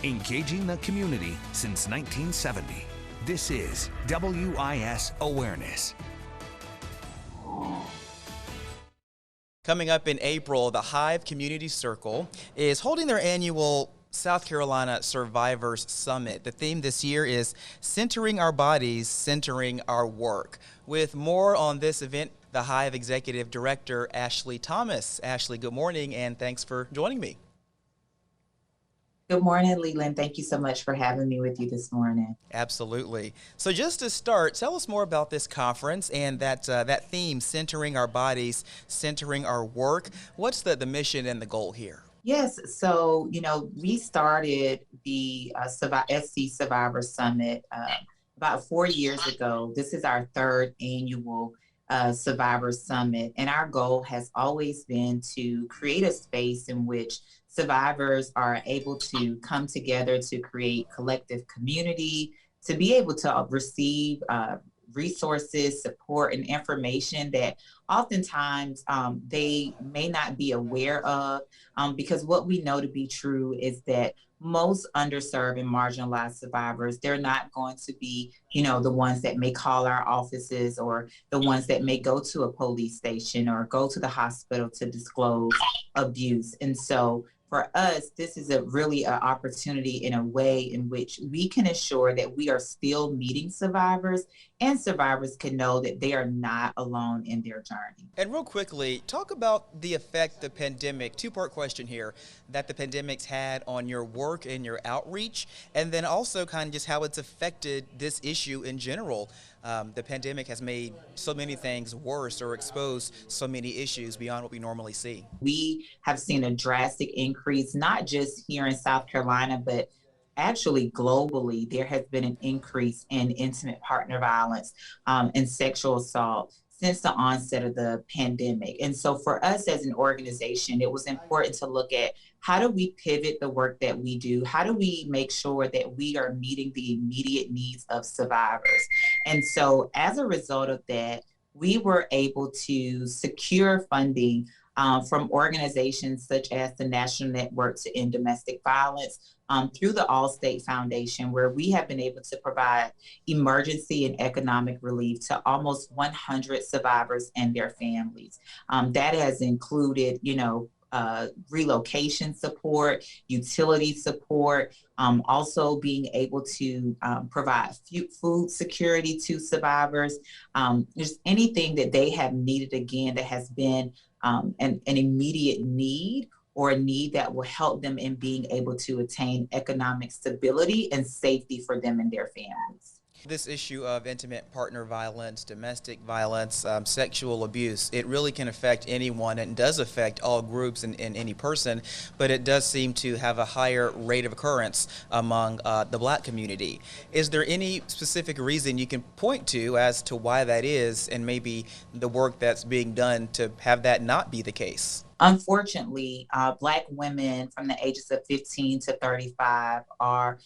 engaging the community since 1970. This is WIS Awareness. Coming up in April, the Hive Community Circle is holding their annual South Carolina Survivors Summit. The theme this year is Centering Our Bodies, Centering Our Work. With more on this event, the Hive Executive Director, Ashley Thomas. Ashley, good morning, and thanks for joining me. Good morning, Leland. Thank you so much for having me with you this morning. Absolutely. So just to start, tell us more about this conference and that theme, Centering Our Bodies, Centering Our Work. What's the mission and the goal here? Yes, so, we started the SC Survivor Summit about 4 years ago. This is our third annual Survivor Summit, and our goal has always been to create a space in which survivors are able to come together to create collective community, to be able to receive resources, support, and information that oftentimes they may not be aware of, because what we know to be true is that most underserved and marginalized survivors, they're not going to be, the ones that may call our offices or the ones that may go to a police station or go to the hospital to disclose abuse. And so for us, this is really an opportunity in a way in which we can ensure that we are still meeting survivors, and survivors can know that they are not alone in their journey. And real quickly, talk about the effect the pandemic, two-part question here, that the pandemic's had on your work and your outreach, and then also kind of just how it's affected this issue in general. The pandemic has made so many things worse or exposed so many issues beyond what we normally see. We have seen a drastic increase, not just here in South Carolina, but actually globally. There has been an increase in intimate partner violence and sexual assault since the onset of the pandemic. And so for us as an organization, it was important to look at how do we pivot the work that we do? How do we make sure that we are meeting the immediate needs of survivors? And so as a result of that, we were able to secure funding from organizations such as the National Network to End Domestic Violence, through the Allstate Foundation, where we have been able to provide emergency and economic relief to almost 100 survivors and their families. That has included, relocation support, utility support, also being able to provide food security to survivors. Just anything that they have needed, again, that has been an immediate need or a need that will help them in being able to attain economic stability and safety for them and their families. This issue of intimate partner violence, domestic violence, sexual abuse, it really can affect anyone and does affect all groups and any person, but it does seem to have a higher rate of occurrence among the Black community. Is there any specific reason you can point to as to why that is, and maybe the work that's being done to have that not be the case? Unfortunately, Black women from the ages of 15 to 35 are,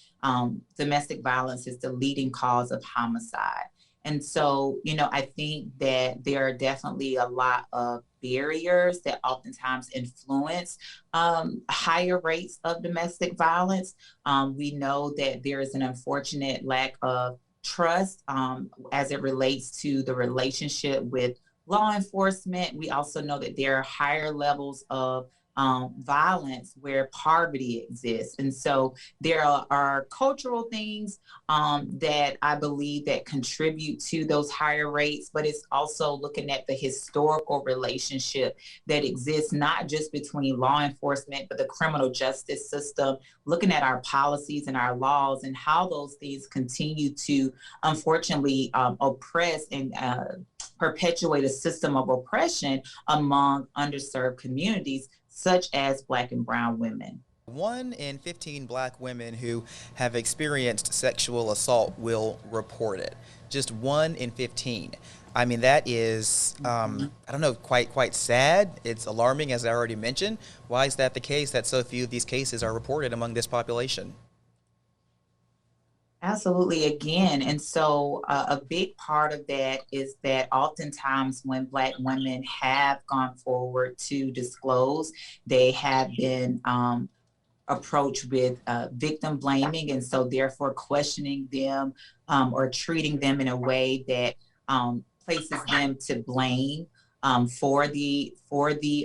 domestic violence is the leading cause of homicide. And so, I think that there are definitely a lot of barriers that oftentimes influence higher rates of domestic violence. We know that there is an unfortunate lack of trust as it relates to the relationship with law enforcement. We also know that there are higher levels of violence where poverty exists. And so there are cultural things that I believe that contribute to those higher rates, but it's also looking at the historical relationship that exists, not just between law enforcement, but the criminal justice system, looking at our policies and our laws and how those things continue to, unfortunately, oppress and perpetuate a system of oppression among underserved communities, such as Black and brown women. 1 in 15 Black women who have experienced sexual assault will report it. Just 1 in 15. I mean, that is, I don't know, quite sad. It's alarming, as I already mentioned. Why is that the case that so few of these cases are reported among this population? Absolutely, again. And so a big part of that is that oftentimes when Black women have gone forward to disclose, they have been approach with victim blaming, and so therefore questioning them or treating them in a way that places them to blame for the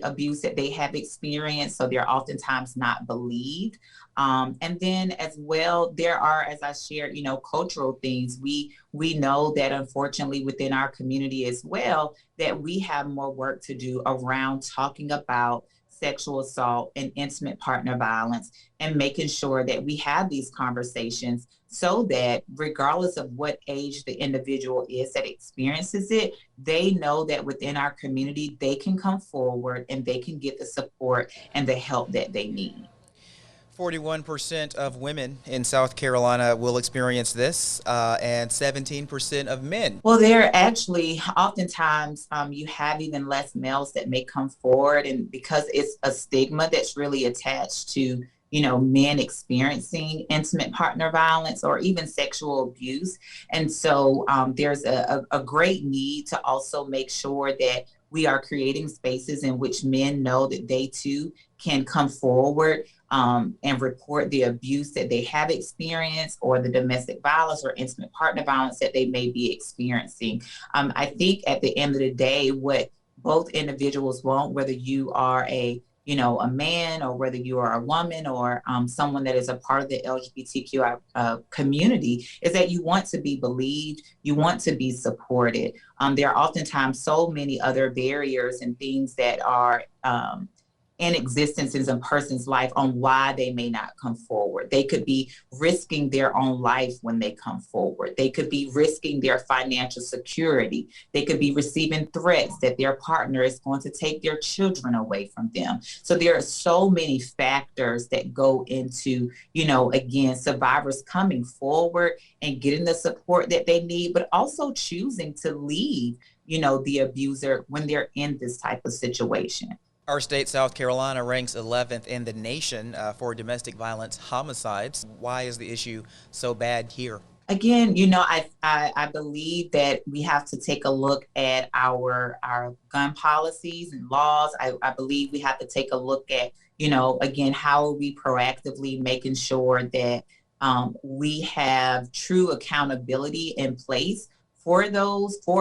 abuse that they have experienced. So they're oftentimes not believed. And then as well, there are, as I shared, cultural things. We know that unfortunately within our community as well, that we have more work to do around talking about sexual assault and intimate partner violence, and making sure that we have these conversations so that regardless of what age the individual is that experiences it, they know that within our community, they can come forward and they can get the support and the help that they need. 41% of women in South Carolina will experience this, and 17% of men. Well, there are actually oftentimes you have even less males that may come forward, and because it's a stigma that's really attached to men experiencing intimate partner violence or even sexual abuse. And so there's a great need to also make sure that we are creating spaces in which men know that they too can come forward and report the abuse that they have experienced, or the domestic violence or intimate partner violence that they may be experiencing. I think at the end of the day, what both individuals want, whether you are a man, or whether you are a woman, or someone that is a part of the LGBTQI community, is that you want to be believed, you want to be supported. There are oftentimes so many other barriers and things that are in existence in a person's life on why they may not come forward. They could be risking their own life when they come forward. They could be risking their financial security. They could be receiving threats that their partner is going to take their children away from them. So there are so many factors that go into, again, survivors coming forward and getting the support that they need, but also choosing to leave, the abuser when they're in this type of situation. Our state, South Carolina, ranks 11th in the nation for domestic violence homicides. Why is the issue so bad here? Again, I believe that we have to take a look at our gun policies and laws. I believe we have to take a look at, again, how are we proactively making sure that we have true accountability in place for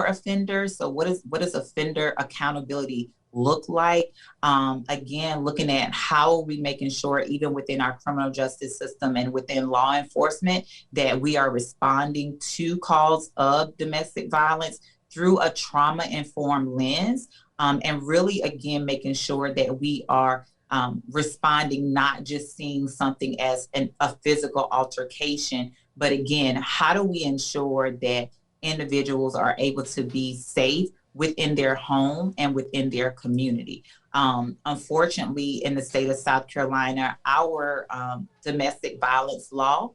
offenders. So what does offender accountability look like? Again, looking at how are we making sure, even within our criminal justice system and within law enforcement, that we are responding to calls of domestic violence through a trauma-informed lens, and really, again, making sure that we are responding, not just seeing something as a physical altercation, but again, how do we ensure that individuals are able to be safe within their home and within their community. Unfortunately, in the state of South Carolina, our domestic violence law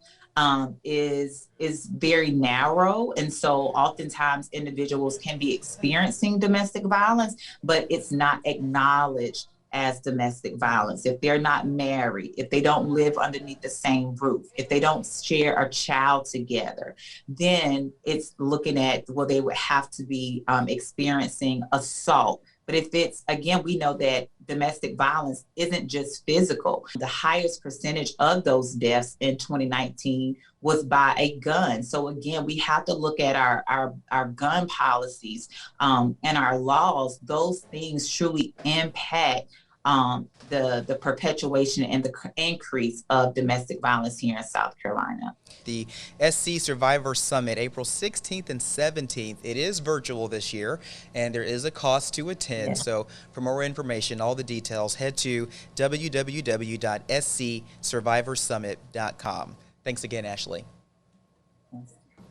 is very narrow. And so oftentimes individuals can be experiencing domestic violence, but it's not acknowledged as domestic violence. If they're not married, if they don't live underneath the same roof, if they don't share a child together, then it's looking at, well, they would have to be experiencing assault. But if it's, again, we know that domestic violence isn't just physical. The highest percentage of those deaths in 2019 was by a gun. So again, we have to look at our gun policies and our laws. Those things truly impact the perpetuation and the increase of domestic violence here in South Carolina. The SC Survivor Summit, April 16th and 17th. It is virtual this year, and there is a cost to attend. Yeah. So for more information, all the details, head to www.scsurvivorsummit.com. Thanks again, Ashley.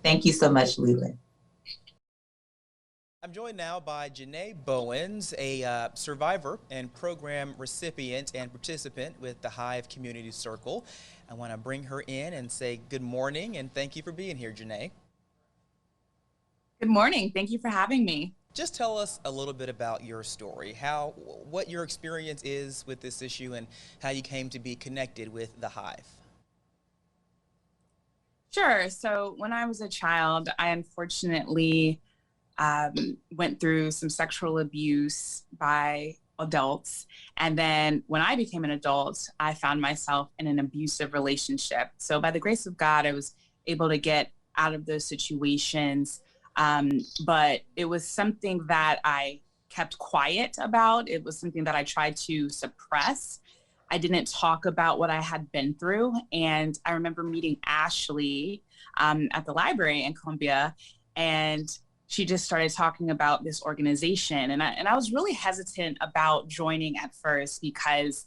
Thank you so much, Leland. I'm joined now by Janae Bowen, a survivor and program recipient and participant with the Hive Community Circle. I want to bring her in and say good morning and thank you for being here, Janae. Good morning. Thank you for having me. Just tell us a little bit about your story, what your experience is with this issue and how you came to be connected with the Hive. Sure. So when I was a child, I unfortunately went through some sexual abuse by adults. And then when I became an adult, I found myself in an abusive relationship. So by the grace of God, I was able to get out of those situations. But it was something that I kept quiet about. It was something that I tried to suppress. I didn't talk about what I had been through. And I remember meeting Ashley at the library in Columbia, and she just started talking about this organization. And I was really hesitant about joining at first because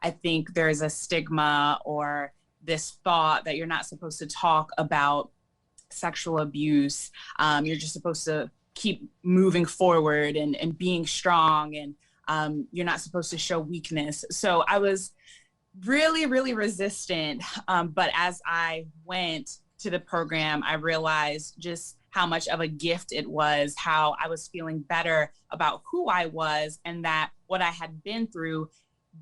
I think there's a stigma or this thought that you're not supposed to talk about sexual abuse. You're just supposed to keep moving forward and being strong, and you're not supposed to show weakness. So I was really, really resistant. But as I went to the program, I realized just how much of a gift it was, how I was feeling better about who I was, and that what I had been through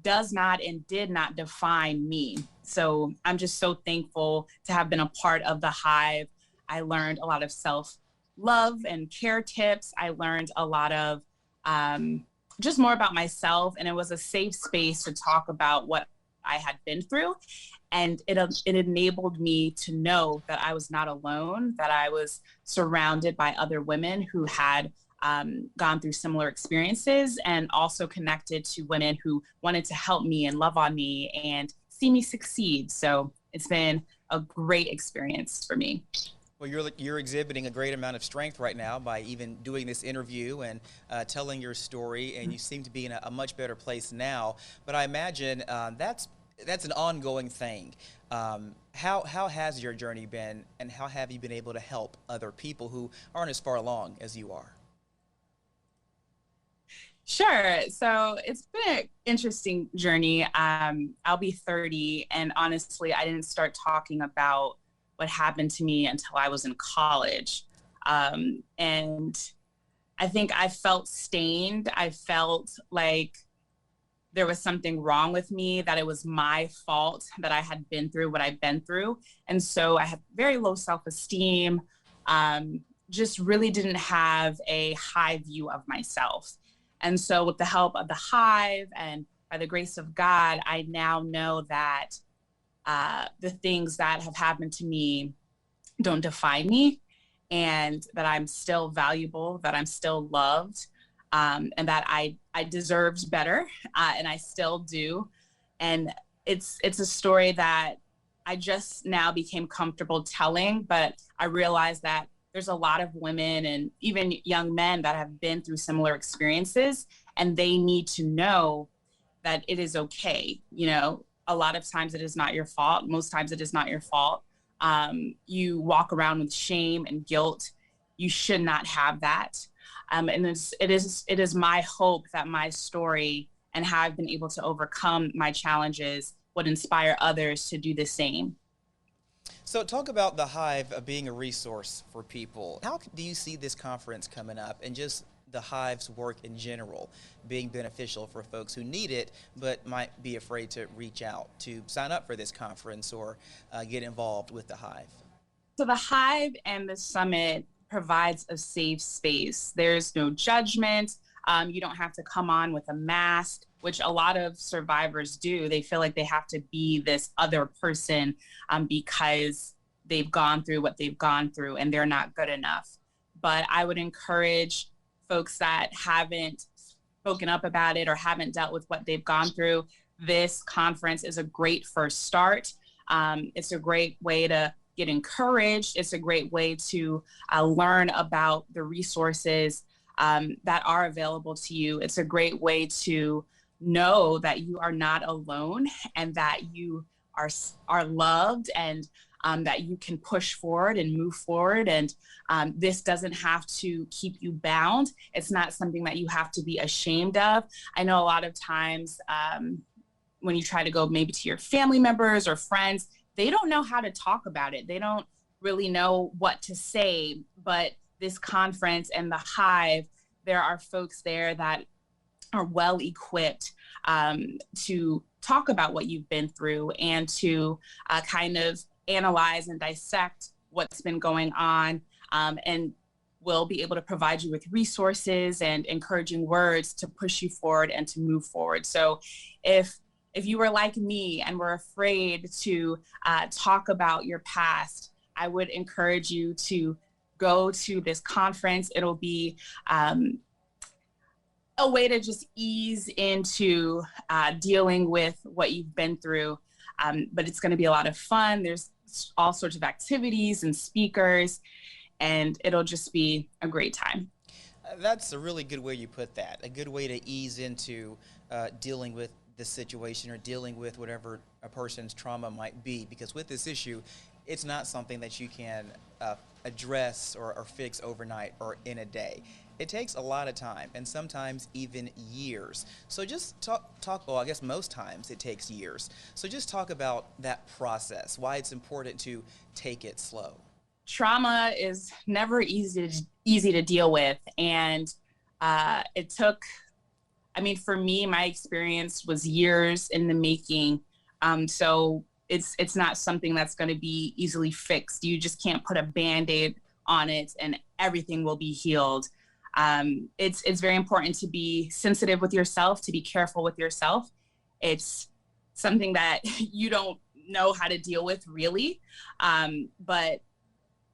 does not and did not define me. So I'm just so thankful to have been a part of the Hive. I learned a lot of self-love and care tips. I learned a lot of just more about myself, and it was a safe space to talk about what I had been through. And it enabled me to know that I was not alone, that I was surrounded by other women who had gone through similar experiences, and also connected to women who wanted to help me and love on me and see me succeed. So it's been a great experience for me. Well, you're exhibiting a great amount of strength right now by even doing this interview and telling your story, and you seem to be in a much better place now. But I imagine that's an ongoing thing. How has your journey been, and how have you been able to help other people who aren't as far along as you are? Sure. So it's been an interesting journey. I'll be 30, and honestly, I didn't start talking about what happened to me until I was in college. And I think I felt stained. I felt like there was something wrong with me, that it was my fault that I had been through what I've been through. And so I had very low self-esteem, just really didn't have a high view of myself. And so with the help of the Hive and by the grace of God, I now know that the things that have happened to me don't define me, and that I'm still valuable, that I'm still loved, and that I deserved better, and I still do. And it's a story that I just now became comfortable telling, but I realized that there's a lot of women and even young men that have been through similar experiences, and they need to know that it is okay. You know, a lot of times it is not your fault. Most times it is not your fault. You walk around with shame and guilt. You should not have that. And it is my hope that my story and how I've been able to overcome my challenges would inspire others to do the same. So talk about the Hive being a resource for people. How do you see this conference coming up, and just the Hive's work in general being beneficial for folks who need it but might be afraid to reach out to sign up for this conference or get involved with the Hive? So the Hive and the Summit provides a safe space. There's no judgment. You don't have to come on with a mask, which a lot of survivors do. They feel like they have to be this other person because they've gone through what they've gone through and they're not good enough. But I would encourage folks that haven't spoken up about it or haven't dealt with what they've gone through. This conference is a great first start. It's a great way to get encouraged. It's a great way to learn about the resources that are available to you. It's a great way to know that you are not alone, and that you are loved, and that you can push forward and move forward. And this doesn't have to keep you bound. It's not something that you have to be ashamed of. I know a lot of times when you try to go maybe to your family members or friends, they don't know how to talk about it. They don't really know what to say. But this conference and the Hive, there are folks there that are well equipped to talk about what you've been through, and to kind of analyze and dissect what's been going on, and will be able to provide you with resources and encouraging words to push you forward and to move forward. So if you were like me and were afraid to talk about your past, I would encourage you to go to this conference. It'll be a way to just ease into dealing with what you've been through. But it's going to be a lot of fun. There's all sorts of activities and speakers, and it'll just be a great time. That's a really good way you put that. A good way to ease into dealing with the situation or dealing with whatever a person's trauma might be. Because with this issue, it's not something that you can address or fix overnight or in a day. It takes a lot of time, and sometimes even years. So just talk, well, I guess most times it takes years. So just talk about that process, why it's important to take it slow. Trauma is never easy to deal with. And it took, for me, my experience was years in the making. So it's not something that's going to be easily fixed. You just can't put a Band-Aid on it and everything will be healed. It's very important to be sensitive with yourself, to be careful with yourself. It's something that you don't know how to deal with really, but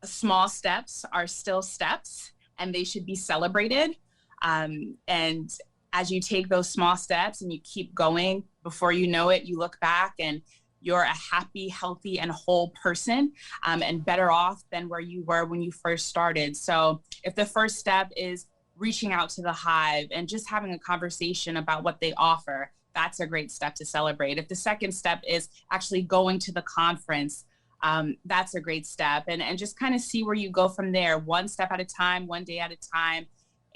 small steps are still steps and they should be celebrated. And as you take those small steps and you keep going, before you know it, you look back and you're a happy, healthy, and whole person, and better off than where you were when you first started. So if the first step is reaching out to the Hive and just having a conversation about what they offer, that's a great step to celebrate. If the second step is actually going to the conference, that's a great step. And just kind of see where you go from there, one step at a time, one day at a time.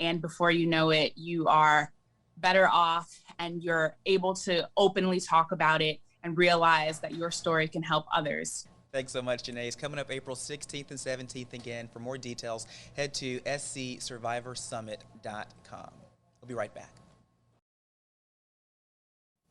And before you know it, you are better off and you're able to openly talk about it and realize that your story can help others. Thanks so much, Janae. It's coming up April 16th and 17th again. For more details, head to scsurvivorsummit.com. We'll be right back.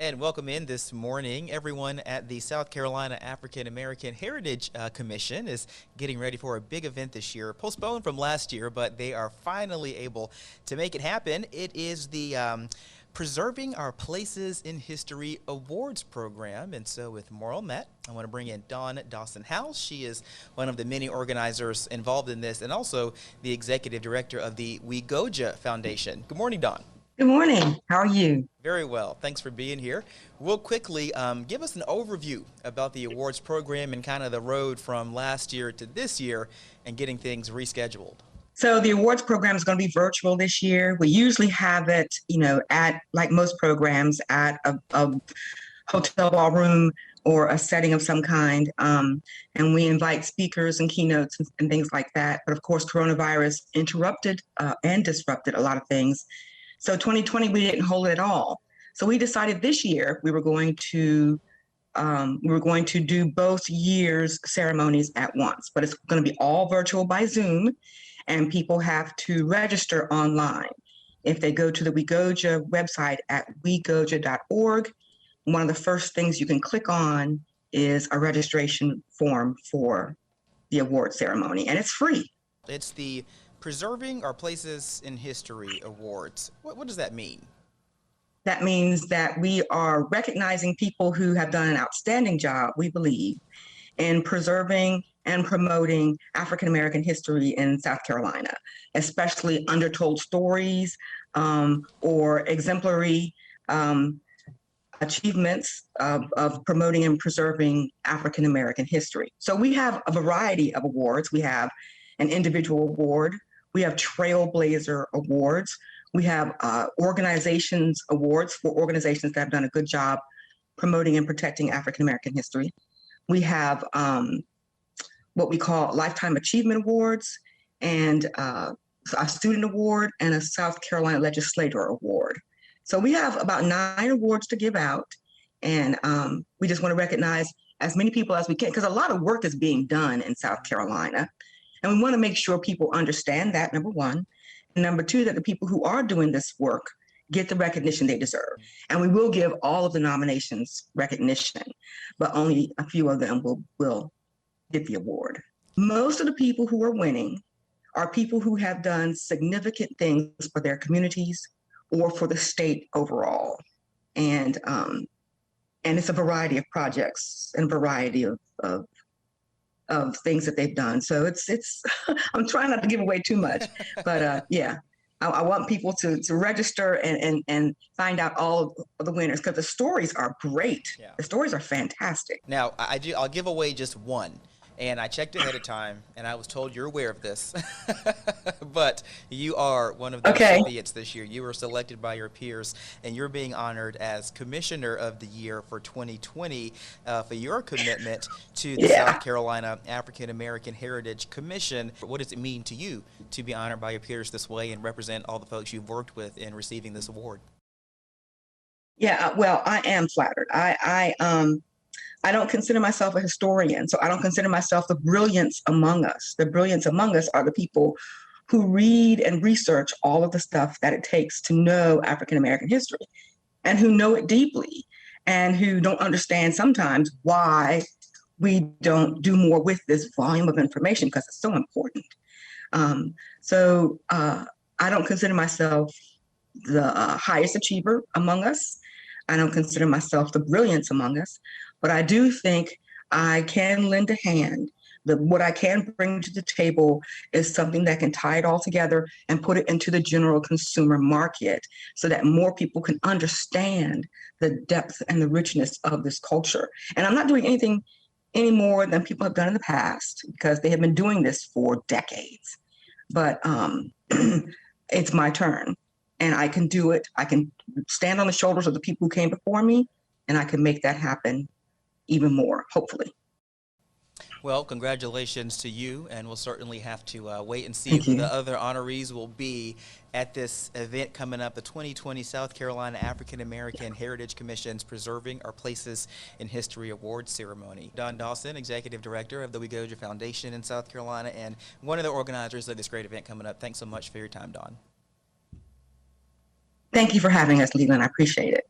And welcome in this morning. Everyone at the South Carolina African American Heritage Commission is getting ready for a big event this year, postponed from last year, but they are finally able to make it happen. It is the Preserving Our Places in History Awards program. And so with more on that, I want to bring in Don Dawson. She is one of the many organizers involved in this and also the executive director of the Wegoja Foundation. Good morning, Don. Good morning. How are you? Very well. Thanks for being here. Real quickly, give us an overview about the awards program and kind of the road from last year to this year and getting things rescheduled. So the awards program is going to be virtual this year. We usually have it, at, like most programs, at a hotel ballroom or a setting of some kind. And we invite speakers and keynotes and things like that. But of course, coronavirus interrupted and disrupted a lot of things. So 2020, we didn't hold it at all. So we decided this year we were going to do both years' ceremonies at once, but it's going to be all virtual by Zoom, and people have to register online. If they go to the Wegoja website at wegoja.org, one of the first things you can click on is a registration form for the award ceremony, and it's free. It's the Preserving Our Places in History Awards. What does that mean? That means that we are recognizing people who have done an outstanding job, we believe, in preserving and promoting African American history in South Carolina, especially undertold stories or exemplary achievements of promoting and preserving African American history. So we have a variety of awards. We have an individual award. We have Trailblazer Awards. We have organizations awards for organizations that have done a good job promoting and protecting African American history. We have what we call Lifetime Achievement Awards, and a student award, and a South Carolina Legislator Award. So we have about 9 awards to give out, and we just want to recognize as many people as we can, because a lot of work is being done in South Carolina, and we want to make sure people understand that, number one, and number two, that the people who are doing this work get the recognition they deserve. And we will give all of the nominations recognition, but only a few of them will get the award. Most of the people who are winning are people who have done significant things for their communities or for the state overall. And it's a variety of projects and variety of things that they've done. So it's I'm trying not to give away too much, but yeah, I want people to register and find out all of the winners, because the stories are great. Yeah. The stories are fantastic. Now, I'll give away just one. And I checked ahead of time, and I was told you're aware of this. But you are one of the recipients this year. You were selected by your peers, and you're being honored as Commissioner of the Year for 2020 for your commitment to the South Carolina African American Heritage Commission. What does it mean to you to be honored by your peers this way and represent all the folks you've worked with in receiving this award? Yeah, well, I am flattered. I don't consider myself a historian, so I don't consider myself the brilliance among us. The brilliance among us are the people who read and research all of the stuff that it takes to know African American history, and who know it deeply, and who don't understand sometimes why we don't do more with this volume of information, because it's so important. So I don't consider myself the highest achiever among us. I don't consider myself the brilliance among us. But I do think I can lend a hand. What I can bring to the table is something that can tie it all together and put it into the general consumer market, so that more people can understand the depth and the richness of this culture. And I'm not doing anything any more than people have done in the past, because they have been doing this for decades. But it's my turn, and I can do it. I can stand on the shoulders of the people who came before me, and I can make that happen even more, hopefully. Well, congratulations to you, and we'll certainly have to wait and see who the other honorees will be at this event coming up, the 2020 South Carolina African American Heritage Commission's Preserving Our Places in History Awards ceremony. Don Dawson, Executive Director of the Wegoja Foundation in South Carolina, and one of the organizers of this great event coming up. Thanks so much for your time, Don. Thank you for having us, Leland. I appreciate it.